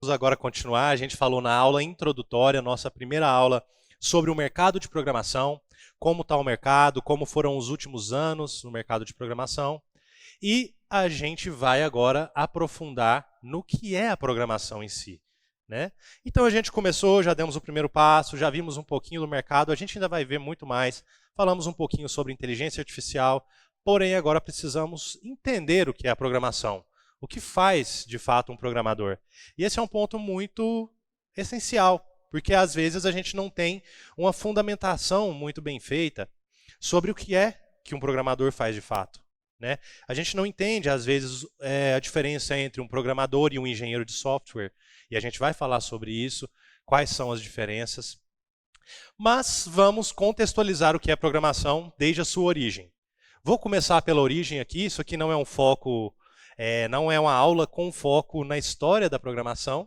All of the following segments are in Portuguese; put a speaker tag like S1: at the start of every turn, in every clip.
S1: Vamos agora continuar. A gente falou na aula introdutória, nossa primeira aula, sobre o mercado de programação, como está o mercado, como foram os últimos anos no mercado de programação. E a gente vai agora aprofundar no que é a programação em si, né? Então a gente começou, já demos o primeiro passo, já vimos um pouquinho do mercado, a gente ainda vai ver muito mais, falamos um pouquinho sobre inteligência artificial, porém agora precisamos entender o que é a programação. O que faz, de fato, um programador? E esse é um ponto muito essencial, porque às vezes a gente não tem uma fundamentação muito bem feita sobre o que é que um programador faz de fato, né? A gente não entende, às vezes, a diferença entre um programador e um engenheiro de software, e a gente vai falar sobre isso, quais são as diferenças. Mas vamos contextualizar o que é programação desde a sua origem. Vou começar pela origem aqui, isso aqui não é um foco... não é uma aula com foco na história da programação,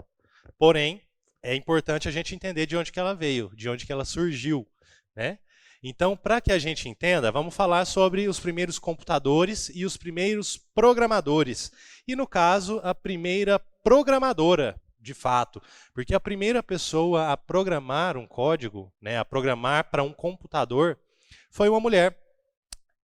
S1: porém, é importante a gente entender de onde que ela veio, de onde que ela surgiu, né? Então, para que a gente entenda, vamos falar sobre os primeiros computadores e os primeiros programadores. E, no caso, a primeira programadora, de fato, porque a primeira pessoa a programar um código, né, a programar para um computador, foi uma mulher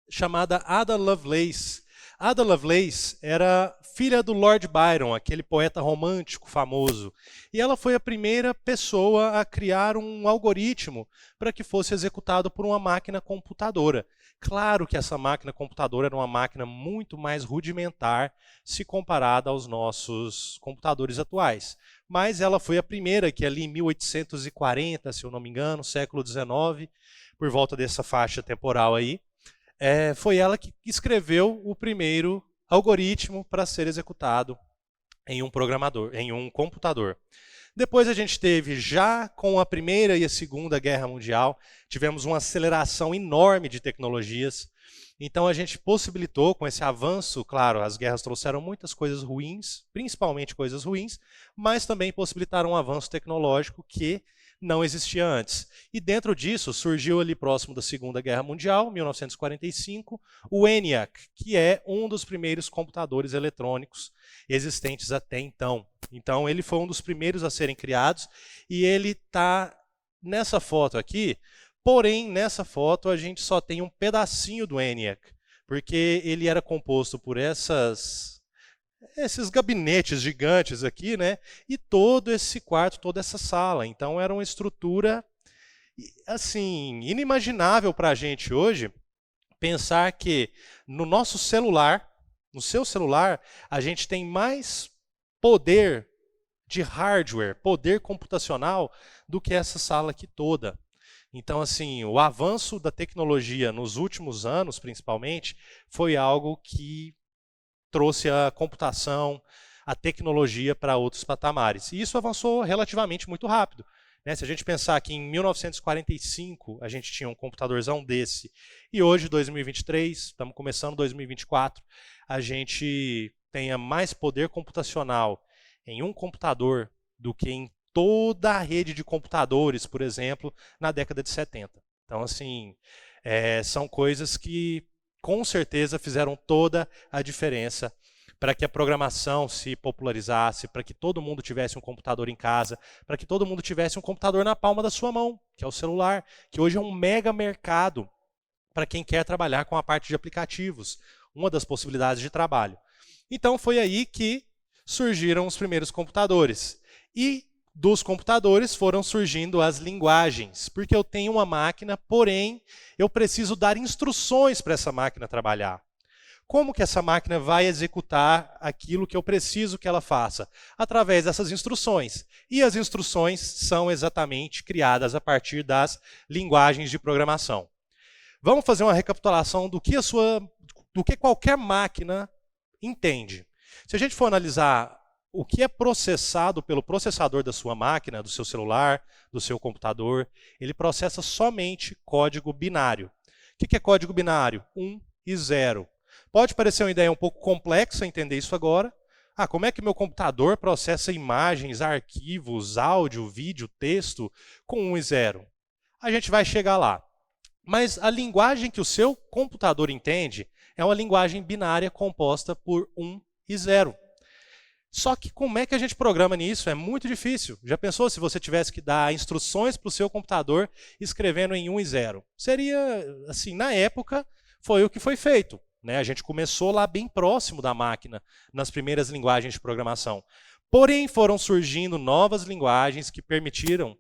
S1: chamada Ada Lovelace. Ada Lovelace era filha do Lord Byron, aquele poeta romântico famoso. E ela foi a primeira pessoa a criar um algoritmo para que fosse executado por uma máquina computadora. Claro que essa máquina computadora era uma máquina muito mais rudimentar se comparada aos nossos computadores atuais. Mas ela foi a primeira que ali em 1840, se eu não me engano, século XIX, por volta dessa faixa temporal aí, foi ela que escreveu o primeiro algoritmo para ser executado em um computador. Depois a gente teve, já com a Primeira e a Segunda Guerra Mundial, tivemos uma aceleração enorme de tecnologias. Então a gente possibilitou, com esse avanço, claro, as guerras trouxeram muitas coisas ruins, principalmente coisas ruins, mas também possibilitaram um avanço tecnológico que não existia antes. E dentro disso surgiu ali próximo da Segunda Guerra Mundial, 1945, o ENIAC, que é um dos primeiros computadores eletrônicos existentes até então. Então ele foi um dos primeiros a serem criados e ele está nessa foto aqui, porém nessa foto a gente só tem um pedacinho do ENIAC, porque ele era composto por esses gabinetes gigantes aqui, né? E todo esse quarto, toda essa sala. Então era uma estrutura assim inimaginável para a gente hoje pensar que no nosso celular, no seu celular, a gente tem mais poder de hardware, poder computacional do que essa sala aqui toda. Então, assim, o avanço da tecnologia nos últimos anos, principalmente, foi algo que trouxe a computação, a tecnologia para outros patamares. E isso avançou relativamente muito rápido, né? Se a gente pensar que em 1945 a gente tinha um computadorzão desse, e hoje, 2023, estamos começando 2024, a gente tenha mais poder computacional em um computador do que em toda a rede de computadores, por exemplo, na década de 70. Então, assim, são coisas que com certeza fizeram toda a diferença para que a programação se popularizasse, para que todo mundo tivesse um computador em casa, para que todo mundo tivesse um computador na palma da sua mão, que é o celular, que hoje é um mega mercado para quem quer trabalhar com a parte de aplicativos, uma das possibilidades de trabalho. Então foi aí que surgiram os primeiros computadores. E dos computadores foram surgindo as linguagens, porque eu tenho uma máquina, porém eu preciso dar instruções para essa máquina trabalhar. Como que essa máquina vai executar aquilo que eu preciso que ela faça? Através dessas instruções. E as instruções são exatamente criadas a partir das linguagens de programação. Vamos fazer uma recapitulação do que qualquer máquina entende. Se a gente for analisar o que é processado pelo processador da sua máquina, do seu celular, do seu computador, ele processa somente código binário. O que é código binário? 1 e 0. Pode parecer uma ideia um pouco complexa entender isso agora. Como é que meu computador processa imagens, arquivos, áudio, vídeo, texto com 1 e 0? A gente vai chegar lá. Mas a linguagem que o seu computador entende é uma linguagem binária composta por 1 e 0. Só que como é que a gente programa nisso? É muito difícil. Já pensou se você tivesse que dar instruções para o seu computador escrevendo em 1 e 0? Seria, assim, na época, foi o que foi feito. Né? A gente começou lá bem próximo da máquina, nas primeiras linguagens de programação. Porém, foram surgindo novas linguagens que permitiram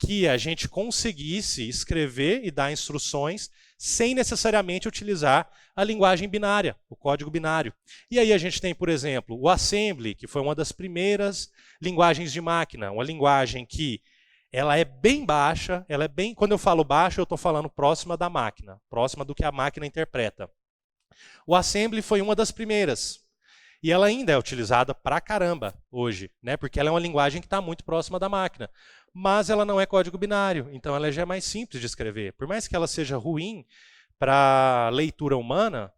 S1: que a gente conseguisse escrever e dar instruções sem necessariamente utilizar a linguagem binária, o código binário. E aí a gente tem, por exemplo, o Assembly, que foi uma das primeiras linguagens de máquina, uma linguagem que ela é bem baixa, ela é bem, quando eu falo baixa, eu estou falando próxima da máquina, próxima do que a máquina interpreta. O Assembly foi uma das primeiras. E ela ainda é utilizada pra caramba hoje, né? Porque ela é uma linguagem que está muito próxima da máquina. Mas ela não é código binário, então ela já é mais simples de escrever. Por mais que ela seja ruim para leitura humana,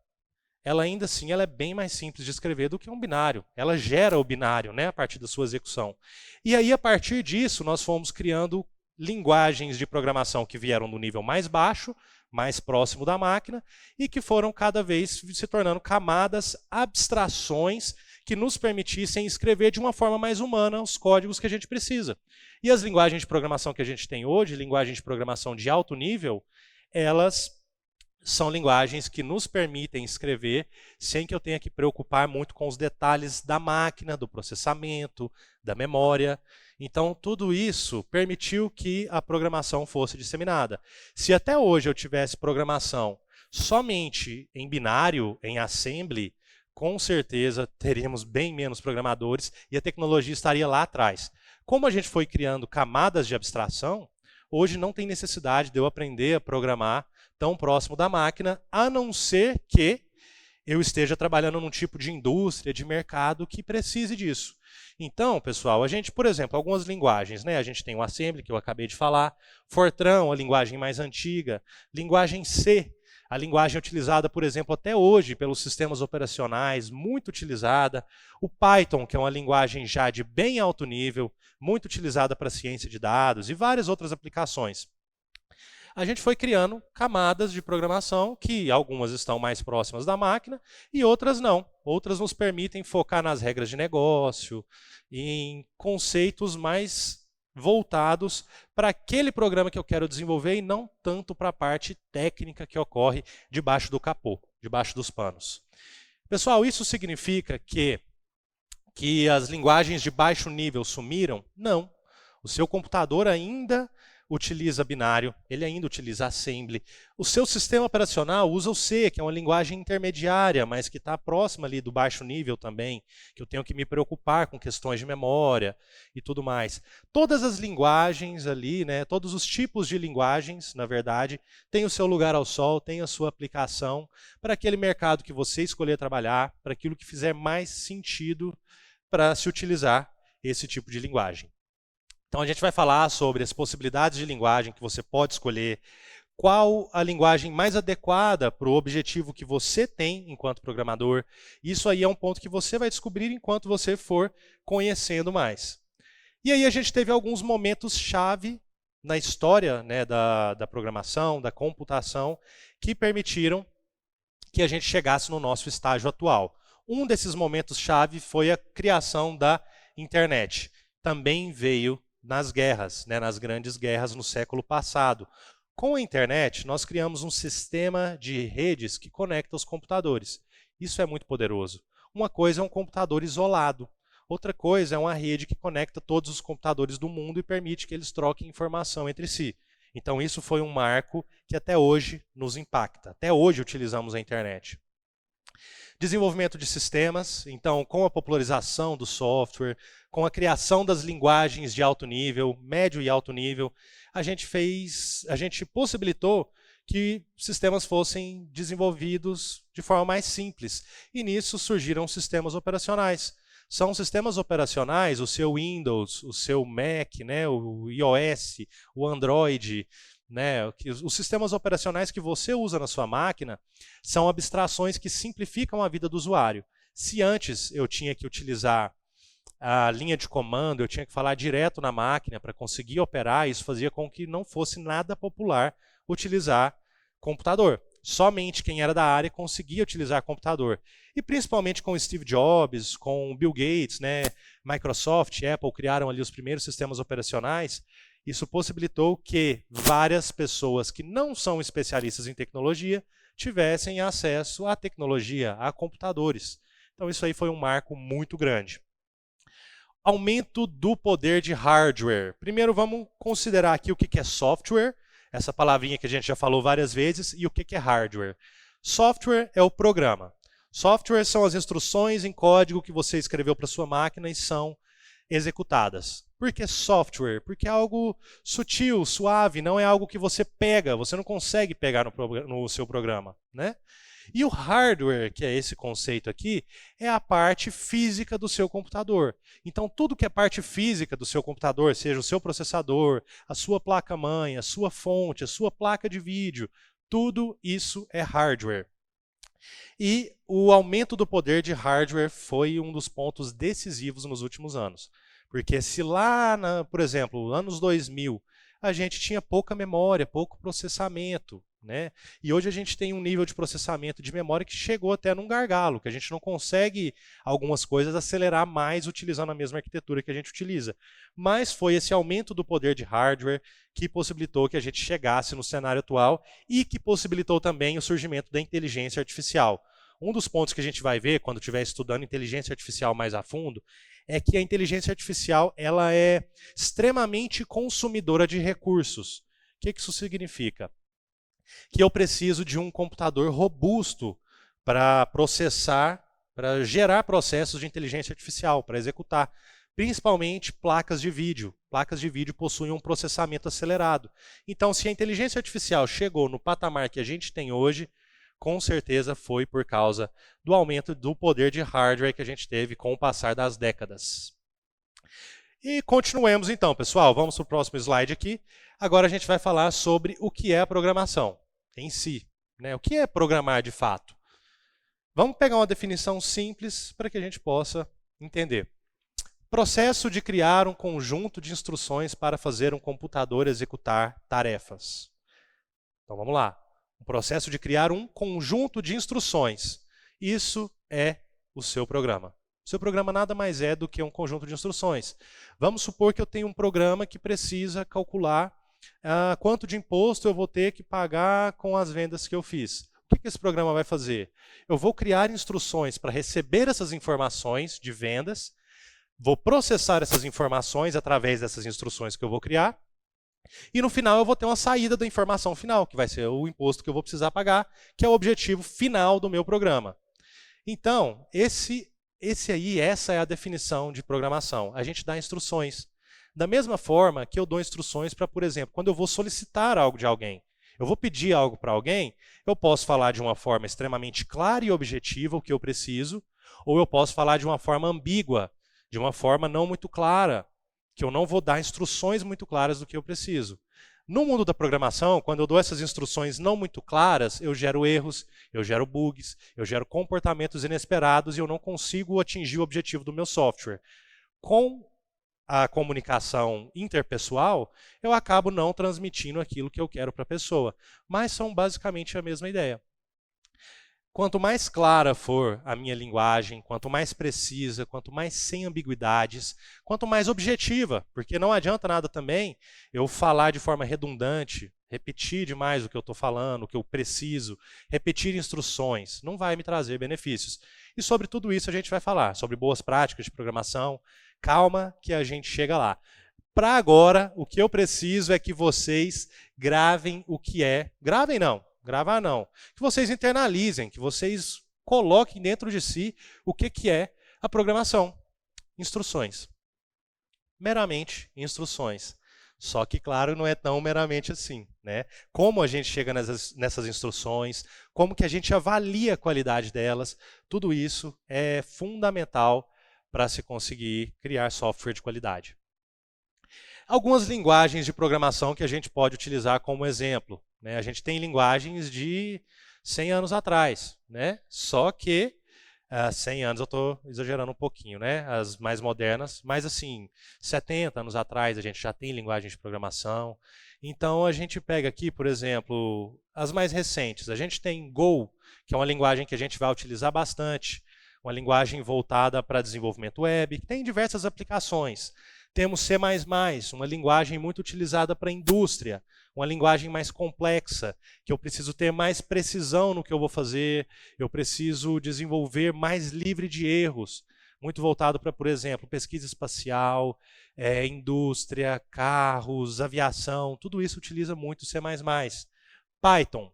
S1: ela ainda assim ela é bem mais simples de escrever do que um binário. Ela gera o binário, né, a partir da sua execução. E aí, a partir disso, nós fomos criando linguagens de programação que vieram do nível mais baixo, mais próximo da máquina, e que foram cada vez se tornando camadas, abstrações, que nos permitissem escrever de uma forma mais humana os códigos que a gente precisa. E as linguagens de programação que a gente tem hoje, linguagens de programação de alto nível, elas são linguagens que nos permitem escrever sem que eu tenha que preocupar muito com os detalhes da máquina, do processamento, da memória. Então, tudo isso permitiu que a programação fosse disseminada. Se até hoje eu tivesse programação somente em binário, em assembly, com certeza teríamos bem menos programadores e a tecnologia estaria lá atrás. Como a gente foi criando camadas de abstração, hoje não tem necessidade de eu aprender a programar tão próximo da máquina, a não ser que eu esteja trabalhando num tipo de indústria, de mercado que precise disso. Então, pessoal, a gente, por exemplo, algumas linguagens, né? A gente tem o Assembly, que eu acabei de falar, Fortran, a linguagem mais antiga, linguagem C, a linguagem utilizada, por exemplo, até hoje pelos sistemas operacionais, muito utilizada, o Python, que é uma linguagem já de bem alto nível, muito utilizada para ciência de dados e várias outras aplicações. A gente foi criando camadas de programação que algumas estão mais próximas da máquina e outras não. Outras nos permitem focar nas regras de negócio, em conceitos mais voltados para aquele programa que eu quero desenvolver e não tanto para a parte técnica que ocorre debaixo do capô, debaixo dos panos. Pessoal, isso significa que as linguagens de baixo nível sumiram? Não. O seu computador ainda utiliza binário, ele ainda utiliza assembly. O seu sistema operacional usa o C, que é uma linguagem intermediária, mas que está próxima ali do baixo nível também, que eu tenho que me preocupar com questões de memória e tudo mais. Todas as linguagens ali, né, todos os tipos de linguagens, na verdade, têm o seu lugar ao sol, têm a sua aplicação para aquele mercado que você escolher trabalhar, para aquilo que fizer mais sentido para se utilizar esse tipo de linguagem. Então, a gente vai falar sobre as possibilidades de linguagem que você pode escolher, qual a linguagem mais adequada para o objetivo que você tem enquanto programador. Isso aí é um ponto que você vai descobrir enquanto você for conhecendo mais. E aí a gente teve alguns momentos-chave na história, né, da programação, da computação, que permitiram que a gente chegasse no nosso estágio atual. Um desses momentos-chave foi a criação da internet. Também veio nas guerras, né, nas grandes guerras no século passado. Com a internet, nós criamos um sistema de redes que conecta os computadores. Isso é muito poderoso. Uma coisa é um computador isolado. Outra coisa é uma rede que conecta todos os computadores do mundo e permite que eles troquem informação entre si. Então, isso foi um marco que até hoje nos impacta. Até hoje utilizamos a internet. Desenvolvimento de sistemas, então, com a popularização do software, com a criação das linguagens de alto nível, médio e alto nível, a gente possibilitou que sistemas fossem desenvolvidos de forma mais simples. E nisso surgiram sistemas operacionais. São sistemas operacionais, o seu Windows, o seu Mac, né, o iOS, o Android, né, os sistemas operacionais que você usa na sua máquina são abstrações que simplificam a vida do usuário. Se antes eu tinha que utilizar a linha de comando, eu tinha que falar direto na máquina para conseguir operar, isso fazia com que não fosse nada popular utilizar computador. somente quem era da área conseguia utilizar computador. E principalmente com Steve Jobs, com Bill Gates, né, Microsoft, Apple criaram ali os primeiros sistemas operacionais. Isso possibilitou que várias pessoas que não são especialistas em tecnologia tivessem acesso à tecnologia, a computadores. Então isso aí foi um marco muito grande. Aumento do poder de hardware. Primeiro vamos considerar aqui o que é software, essa palavrinha que a gente já falou várias vezes, e o que é hardware. Software é o programa. Software são as instruções em código que você escreveu para sua máquina e são executadas. Por que software? Porque é algo sutil, suave, não é algo que você pega, você não consegue pegar no seu programa, né? E o hardware, que é esse conceito aqui, é a parte física do seu computador. Então, tudo que é parte física do seu computador, seja o seu processador, a sua placa-mãe, a sua fonte, a sua placa de vídeo, tudo isso é hardware. E o aumento do poder de hardware foi um dos pontos decisivos nos últimos anos. Porque se lá, por exemplo, anos 2000, a gente tinha pouca memória, pouco processamento, né? E hoje a gente tem um nível de processamento de memória que chegou até num gargalo, que a gente não consegue algumas coisas acelerar mais utilizando a mesma arquitetura que a gente utiliza. Mas foi esse aumento do poder de hardware que possibilitou que a gente chegasse no cenário atual e que possibilitou também o surgimento da inteligência artificial. Um dos pontos que a gente vai ver quando estiver estudando inteligência artificial mais a fundo é que a inteligência artificial ela é extremamente consumidora de recursos. O que isso significa? Que eu preciso de um computador robusto para processar, para gerar processos de inteligência artificial, para executar. Principalmente placas de vídeo. Placas de vídeo possuem um processamento acelerado. Então, se a inteligência artificial chegou no patamar que a gente tem hoje, com certeza foi por causa do aumento do poder de hardware que a gente teve com o passar das décadas. E continuemos então, pessoal. Vamos para o próximo slide aqui. Agora a gente vai falar sobre o que é a programação em si, né? O que é programar de fato? Vamos pegar uma definição simples para que a gente possa entender. Processo de criar um conjunto de instruções para fazer um computador executar tarefas. Então vamos lá. O processo de criar um conjunto de instruções. Isso é o seu programa. O seu programa nada mais é do que um conjunto de instruções. Vamos supor que eu tenho um programa que precisa calcular quanto de imposto eu vou ter que pagar com as vendas que eu fiz. O que esse programa vai fazer? Eu vou criar instruções para receber essas informações de vendas, vou processar essas informações através dessas instruções que eu vou criar, e no final eu vou ter uma saída da informação final, que vai ser o imposto que eu vou precisar pagar, que é o objetivo final do meu programa. Então, essa é a definição de programação. A gente dá instruções. Da mesma forma que eu dou instruções para, por exemplo, quando eu vou solicitar algo de alguém, eu vou pedir algo para alguém, eu posso falar de uma forma extremamente clara e objetiva o que eu preciso, ou eu posso falar de uma forma ambígua, de uma forma não muito clara, que eu não vou dar instruções muito claras do que eu preciso. No mundo da programação, quando eu dou essas instruções não muito claras, eu gero erros, eu gero bugs, eu gero comportamentos inesperados e eu não consigo atingir o objetivo do meu software. Com a comunicação interpessoal, eu acabo não transmitindo aquilo que eu quero para a pessoa. Mas são basicamente a mesma ideia. Quanto mais clara for a minha linguagem, quanto mais precisa, quanto mais sem ambiguidades, quanto mais objetiva, porque não adianta nada também eu falar de forma redundante, repetir demais o que eu estou falando, o que eu preciso, repetir instruções, não vai me trazer benefícios. E sobre tudo isso a gente vai falar, sobre boas práticas de programação. Calma que a gente chega lá. Para agora, o que eu preciso é que vocês gravem o que é. Gravem não. Gravar não. Que vocês internalizem, que vocês coloquem dentro de si o que é a programação. Instruções. Meramente instruções. Só que, claro, não é tão meramente assim, né? Como a gente chega nessas instruções, como que a gente avalia a qualidade delas, tudo isso é fundamental para se conseguir criar software de qualidade. Algumas linguagens de programação que a gente pode utilizar como exemplo. A gente tem linguagens de 100 anos atrás, né? Só que 100 anos eu estou exagerando um pouquinho, né? As mais modernas, mas assim, 70 anos atrás a gente já tem linguagem de programação. Então a gente pega aqui, por exemplo, as mais recentes. A gente tem Go, que é uma linguagem que a gente vai utilizar bastante, uma linguagem voltada para desenvolvimento web, que tem diversas aplicações. Temos C++, uma linguagem muito utilizada para a indústria, uma linguagem mais complexa, que eu preciso ter mais precisão no que eu vou fazer, eu preciso desenvolver mais livre de erros, muito voltado para, por exemplo, pesquisa espacial, indústria, carros, aviação, tudo isso utiliza muito C++. Python.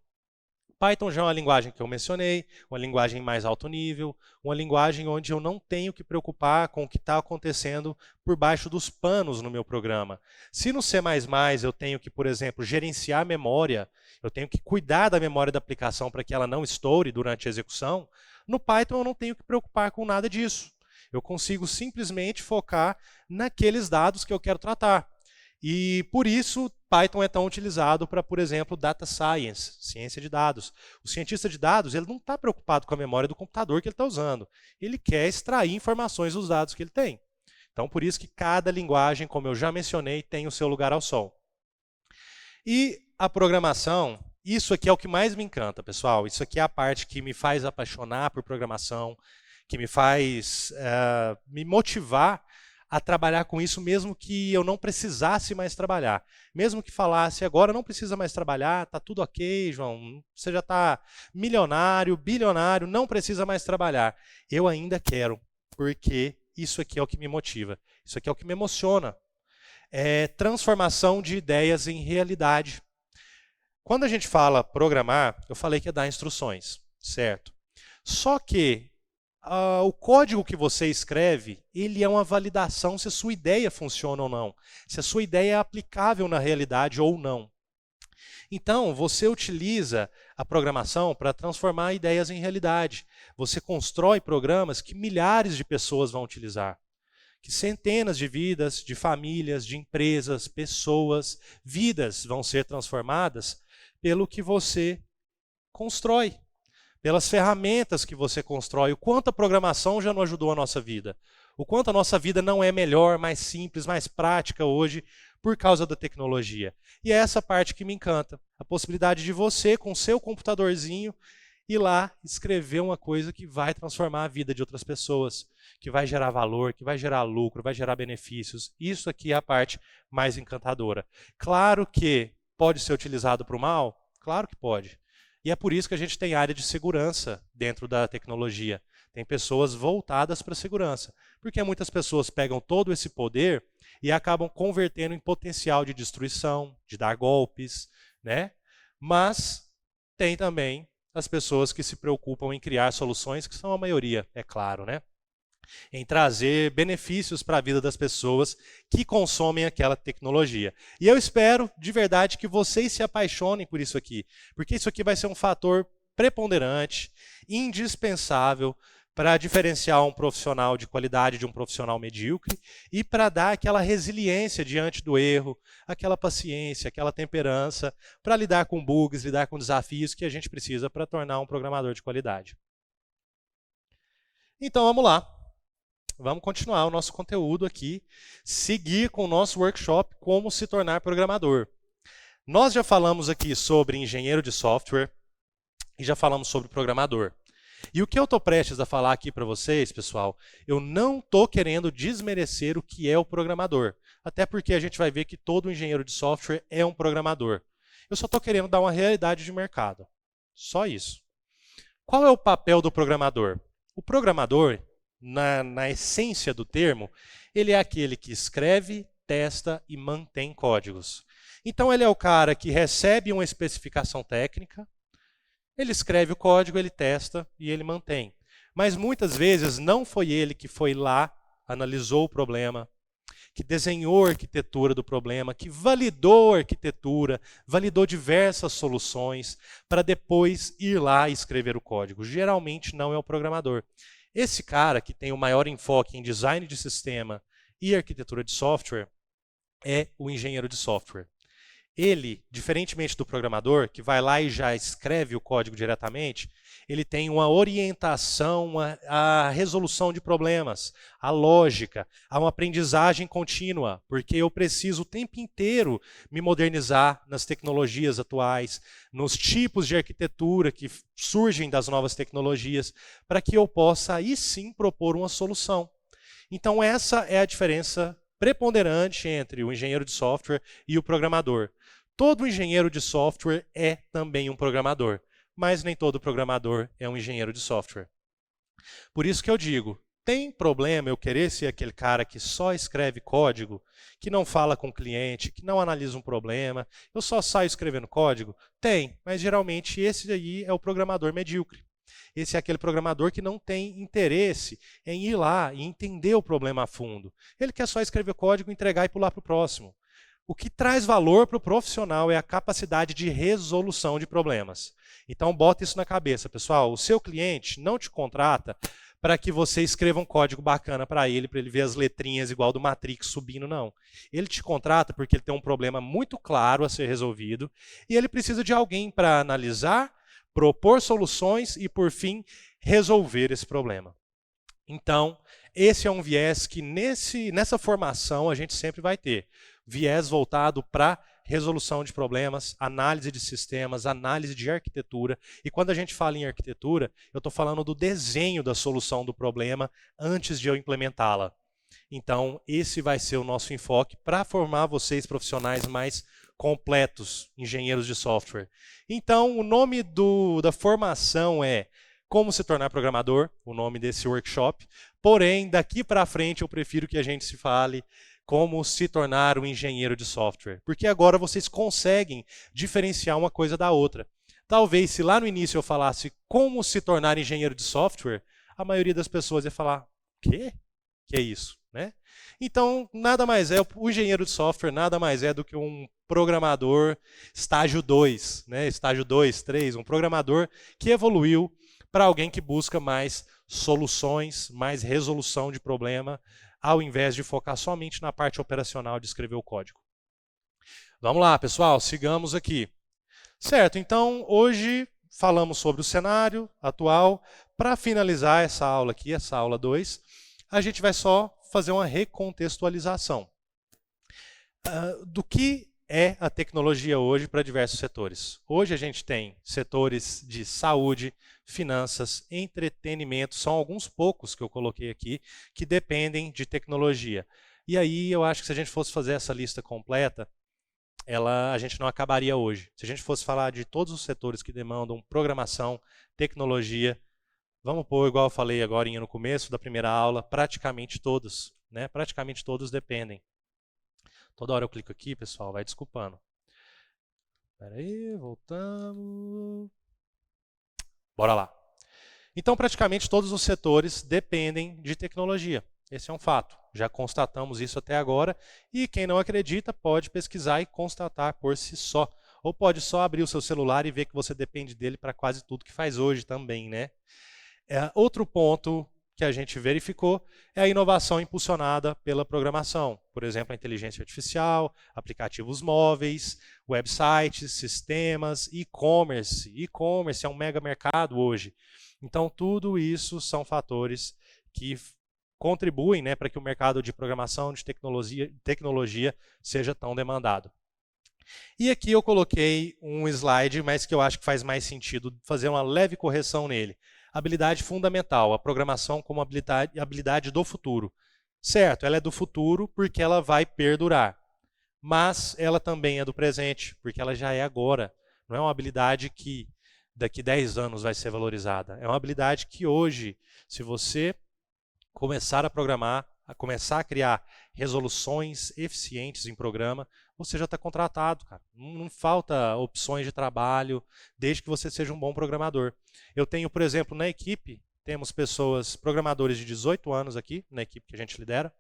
S1: Python já é uma linguagem que eu mencionei, uma linguagem mais alto nível, uma linguagem onde eu não tenho que preocupar com o que está acontecendo por baixo dos panos no meu programa. Se no C++ eu tenho que, por exemplo, gerenciar a memória, eu tenho que cuidar da memória da aplicação para que ela não estoure durante a execução, no Python eu não tenho que preocupar com nada disso. Eu consigo simplesmente focar naqueles dados que eu quero tratar. E por isso Python é tão utilizado para, por exemplo, data science, ciência de dados. O cientista de dados ele não está preocupado com a memória do computador que ele está usando. Ele quer extrair informações dos dados que ele tem. Então, por isso que cada linguagem, como eu já mencionei, tem o seu lugar ao sol. E a programação, isso aqui é o que mais me encanta, pessoal. Isso aqui é a parte que me faz apaixonar por programação, que me faz me motivar a trabalhar com isso, mesmo que eu não precisasse mais trabalhar. Mesmo que falasse, agora não precisa mais trabalhar, está tudo ok, João, você já está milionário, bilionário, não precisa mais trabalhar. Eu ainda quero, porque isso aqui é o que me motiva, isso aqui é o que me emociona. É transformação de ideias em realidade. Quando a gente fala programar, eu falei que é dar instruções, certo? Só que o código que você escreve, ele é uma validação se a sua ideia funciona ou não, se a sua ideia é aplicável na realidade ou não. Então, você utiliza a programação para transformar ideias em realidade. Você constrói programas que milhares de pessoas vão utilizar, que centenas de vidas, de famílias, de empresas, pessoas, vidas vão ser transformadas pelo que você constrói. Pelas ferramentas que você constrói, o quanto a programação já não ajudou a nossa vida. O quanto a nossa vida não é melhor, mais simples, mais prática hoje por causa da tecnologia. E é essa parte que me encanta. A possibilidade de você, com o seu computadorzinho, ir lá escrever uma coisa que vai transformar a vida de outras pessoas, que vai gerar valor, que vai gerar lucro, vai gerar benefícios. Isso aqui é a parte mais encantadora. Claro que pode ser utilizado para o mal? Claro que pode. E é por isso que a gente tem área de segurança dentro da tecnologia. Tem pessoas voltadas para a segurança. Porque muitas pessoas pegam todo esse poder e acabam convertendo em potencial de destruição, de dar golpes, né? Mas tem também as pessoas que se preocupam em criar soluções, que são a maioria, é claro, né? Em trazer benefícios para a vida das pessoas que consomem aquela tecnologia. E eu espero, de verdade, que vocês se apaixonem por isso aqui, porque isso aqui vai ser um fator preponderante, indispensável para diferenciar um profissional de qualidade de um profissional medíocre e para dar aquela resiliência diante do erro, aquela paciência, aquela temperança para lidar com bugs, lidar com desafios que a gente precisa para tornar um programador de qualidade. Então vamos lá. Vamos continuar o nosso conteúdo aqui, seguir com o nosso workshop Como se tornar programador. Nós já falamos aqui sobre engenheiro de software e já falamos sobre programador. E o que eu estou prestes a falar aqui para vocês, pessoal, eu não estou querendo desmerecer o que é o programador. Até porque a gente vai ver que todo engenheiro de software é um programador. Eu só estou querendo dar uma realidade de mercado. Só isso. Qual é o papel do programador? O programador, na essência do termo, ele é aquele que escreve, testa e mantém códigos. Então ele é o cara que recebe uma especificação técnica, ele escreve o código, ele testa e ele mantém. Mas muitas vezes não foi ele que foi lá, analisou o problema, que desenhou a arquitetura do problema, que validou a arquitetura, validou diversas soluções, para depois ir lá e escrever o código. Geralmente não é o programador. Esse cara que tem o maior enfoque em design de sistema e arquitetura de software é o engenheiro de software. ele, diferentemente do programador, que vai lá e já escreve o código diretamente, ele tem uma orientação à resolução de problemas, à lógica, a uma aprendizagem contínua, porque eu preciso o tempo inteiro me modernizar nas tecnologias atuais, nos tipos de arquitetura que surgem das novas tecnologias, para que eu possa aí sim propor uma solução. Então essa é a diferença preponderante entre o engenheiro de software e o programador. Todo engenheiro de software é também um programador, mas nem todo programador é um engenheiro de software. Por isso que eu digo, tem problema eu querer ser aquele cara que só escreve código, que não fala com o cliente, que não analisa um problema, eu só saio escrevendo código? Tem, mas geralmente esse aí é o programador medíocre. Esse é aquele programador que não tem interesse em ir lá e entender o problema a fundo. Ele quer só escrever código, entregar e pular para o próximo. O que traz valor para o profissional é a capacidade de resolução de problemas. Então, bota isso na cabeça, pessoal. O seu cliente não te contrata para que você escreva um código bacana para ele ver as letrinhas igual do Matrix subindo, não. Ele te contrata porque ele tem um problema muito claro a ser resolvido e ele precisa de alguém para analisar, propor soluções e, por fim, resolver esse problema. Então, esse é um viés que nessa formação a gente sempre vai ter. Viés voltado para resolução de problemas, análise de sistemas, análise de arquitetura. E quando a gente fala em arquitetura, eu estou falando do desenho da solução do problema antes de eu implementá-la. Então, esse vai ser o nosso enfoque para formar vocês profissionais mais completos, engenheiros de software. Então, o nome da formação é Como se tornar programador, o nome desse workshop. Porém, daqui para frente eu prefiro que a gente se fale como se tornar um engenheiro de software. Porque agora vocês conseguem diferenciar uma coisa da outra. Talvez se lá no início eu falasse como se tornar engenheiro de software, a maioria das pessoas ia falar, quê? Que é isso? Né? Então, nada mais é, o engenheiro de software nada mais é do que um programador estágio 2, né? Estágio 2, 3, um programador que evoluiu para alguém que busca mais soluções, mais resolução de problema, ao invés de focar somente na parte operacional de escrever o código. Vamos lá, pessoal, sigamos aqui. Certo, então hoje falamos sobre o cenário atual. Para finalizar essa aula aqui, essa aula 2, a gente vai só fazer uma recontextualização do que é a tecnologia hoje para diversos setores. Hoje a gente tem setores de saúde, finanças, entretenimento, são alguns poucos que eu coloquei aqui, que dependem de tecnologia. E aí eu acho que se a gente fosse fazer essa lista completa, a gente não acabaria hoje. Se a gente fosse falar de todos os setores que demandam programação, tecnologia, vamos pôr, igual eu falei agora no começo da primeira aula, praticamente todos. Né? Praticamente todos dependem. Toda hora eu clico aqui, pessoal, vai desculpando. Espera aí, voltamos. Bora lá. Então, praticamente todos os setores dependem de tecnologia. Esse é um fato. Já constatamos isso até agora. E quem não acredita pode pesquisar e constatar por si só. Ou pode só abrir o seu celular e ver que você depende dele para quase tudo que faz hoje também, né? Outro ponto que a gente verificou é a inovação impulsionada pela programação. Por exemplo, a inteligência artificial, aplicativos móveis, websites, sistemas, e-commerce. E-commerce é um mega mercado hoje. Então, tudo isso são fatores que contribuem, né, para que o mercado de programação, de tecnologia seja tão demandado. E aqui eu coloquei um slide, mas que eu acho que faz mais sentido fazer uma leve correção nele. Habilidade fundamental, a programação como habilidade do futuro. Certo, ela é do futuro porque ela vai perdurar. Mas ela também é do presente, porque ela já é agora. Não é uma habilidade que daqui 10 anos vai ser valorizada. É uma habilidade que hoje, se você começar a programar, a começar a criar resoluções eficientes em programa, você já está contratado, cara. Não falta opções de trabalho, desde que você seja um bom programador. Eu tenho, por exemplo, na equipe, temos pessoas, programadores de 18 anos aqui, na equipe que a gente lidera,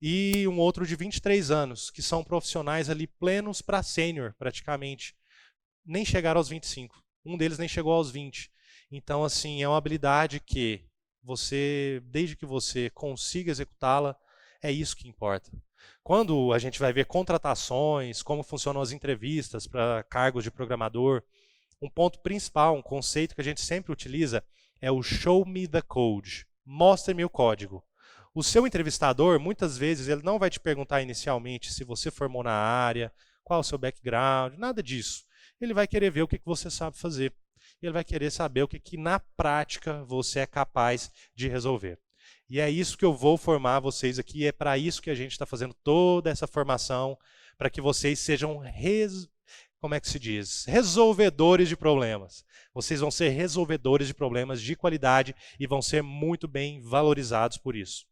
S1: e um outro de 23 anos, que são profissionais ali plenos para sênior, praticamente. Nem chegaram aos 25. Um deles nem chegou aos 20. Então, assim, é uma habilidade que você, desde que você consiga executá-la, É isso que importa. Quando a gente vai ver contratações, como funcionam as entrevistas para cargos de programador, um ponto principal, um conceito que a gente sempre utiliza é o show me the code. Mostre-me o código. O seu entrevistador, muitas vezes, ele não vai te perguntar inicialmente se você formou na área, qual é o seu background, nada disso. Ele vai querer ver o que você sabe fazer. Ele vai querer saber o que na prática você é capaz de resolver. E é isso que eu vou formar vocês aqui, é para isso que a gente está fazendo toda essa formação, para que vocês sejam, como é que se diz? Resolvedores de problemas. Vocês vão ser resolvedores de problemas de qualidade e vão ser muito bem valorizados por isso.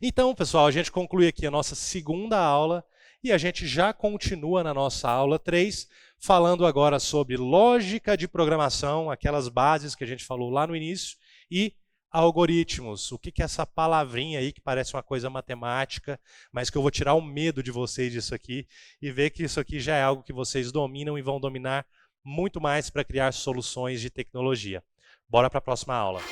S1: Então, pessoal, a gente conclui aqui a nossa segunda aula e a gente já continua na nossa aula 3, falando agora sobre lógica de programação, aquelas bases que a gente falou lá no início, e algoritmos. O que é essa palavrinha aí que parece uma coisa matemática, mas que eu vou tirar o medo de vocês disso aqui e ver que isso aqui já é algo que vocês dominam e vão dominar muito mais para criar soluções de tecnologia. Bora para a próxima aula.